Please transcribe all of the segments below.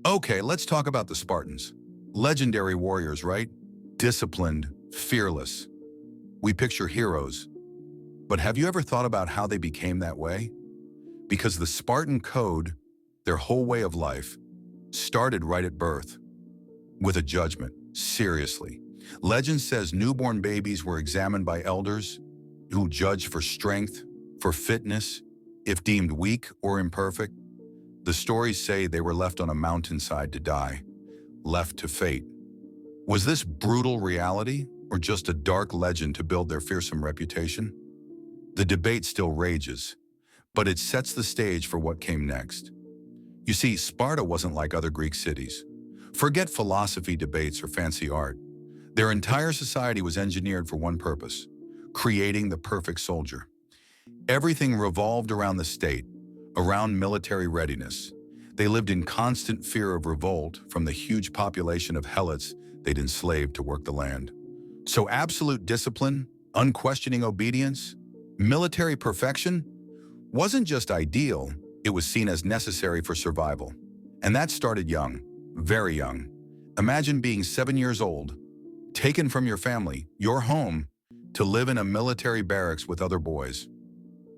Okay, let's talk about the Spartans. Legendary warriors, right? Disciplined, fearless. We picture heroes. But have you ever thought about how they became that way? Because the Spartan code, their whole way of life, started right at birth, with a judgment, seriously. Legend says newborn babies were examined by elders who judged for strength, for fitness, if deemed weak or imperfect. The stories say they were left on a mountainside to die, left to fate. Was this brutal reality or just a dark legend to build their fearsome reputation? The debate still rages, but it sets the stage for what came next. You see, Sparta wasn't like other Greek cities. Forget philosophy debates or fancy art. Their entire society was engineered for one purpose: creating the perfect soldier. Everything revolved around the state, around military readiness. They lived in constant fear of revolt from the huge population of helots they'd enslaved to work the land. So absolute discipline, unquestioning obedience, military perfection wasn't just ideal, it was seen as necessary for survival. And that started young, very young. Imagine being 7 years old, taken from your family, your home, to live in a military barracks with other boys.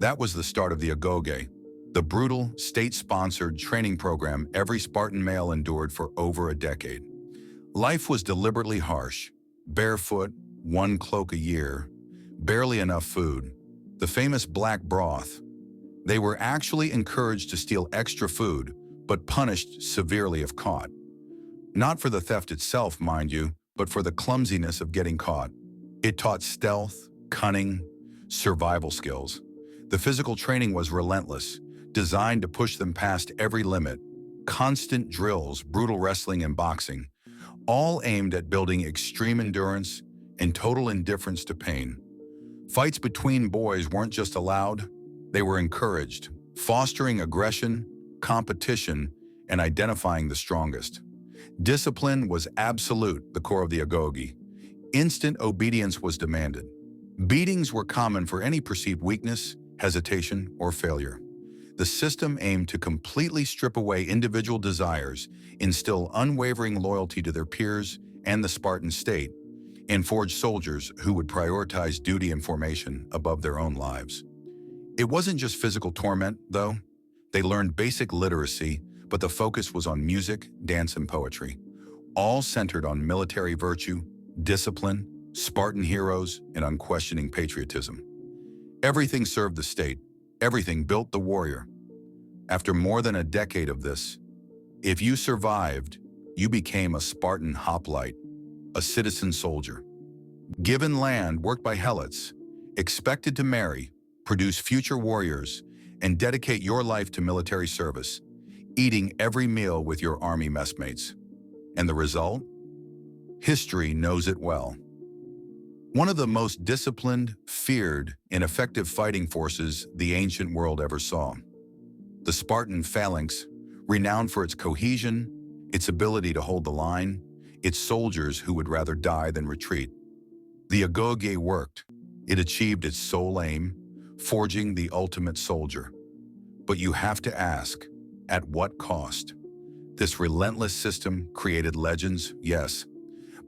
That was the start of the Agoge, the brutal, state-sponsored training program every Spartan male endured for over a decade. Life was deliberately harsh: barefoot, one cloak a year, barely enough food, the famous black broth. They were actually encouraged to steal extra food, but punished severely if caught. Not for the theft itself, mind you, but for the clumsiness of getting caught. It taught stealth, cunning, survival skills. The physical training was relentless, designed to push them past every limit. Constant drills, brutal wrestling and boxing, all aimed at building extreme endurance and total indifference to pain. Fights between boys weren't just allowed, they were encouraged, fostering aggression, competition, and identifying the strongest. Discipline was absolute, the core of the Agoge. Instant obedience was demanded. Beatings were common for any perceived weakness, hesitation, or failure. The system aimed to completely strip away individual desires, instill unwavering loyalty to their peers and the Spartan state, and forge soldiers who would prioritize duty and formation above their own lives. It wasn't just physical torment, though. They learned basic literacy, but the focus was on music, dance, and poetry, all centered on military virtue, discipline, Spartan heroes, and unquestioning patriotism. Everything served the state. Everything built the warrior. After more than a decade of this, if you survived, you became a Spartan hoplite, a citizen soldier. Given land worked by helots, expected to marry, produce future warriors, and dedicate your life to military service, eating every meal with your army messmates. And the result? History knows it well. One of the most disciplined, feared, and effective fighting forces the ancient world ever saw. The Spartan phalanx, renowned for its cohesion, its ability to hold the line, its soldiers who would rather die than retreat. The Agoge worked. It achieved its sole aim, forging the ultimate soldier. But you have to ask, at what cost? This relentless system created legends, yes,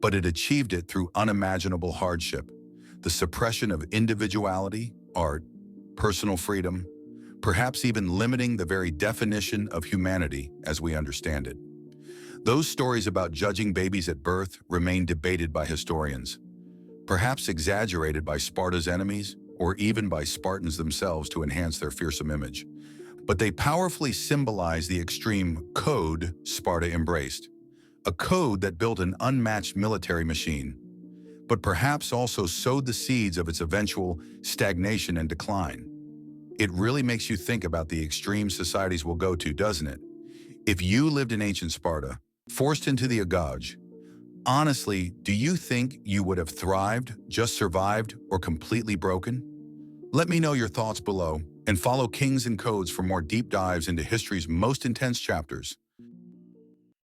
but it achieved it through unimaginable hardship, the suppression of individuality, art, personal freedom, perhaps even limiting the very definition of humanity as we understand it. Those stories about judging babies at birth remain debated by historians, perhaps exaggerated by Sparta's enemies or even by Spartans themselves to enhance their fearsome image. But they powerfully symbolize the extreme code Sparta embraced, a code that built an unmatched military machine, but perhaps also sowed the seeds of its eventual stagnation and decline. It really makes you think about the extreme societies we'll go to, doesn't it? If you lived in ancient Sparta, forced into the Agoge, honestly, do you think you would have thrived, just survived, or completely broken? Let me know your thoughts below, and follow Kings and Codes for more deep dives into history's most intense chapters.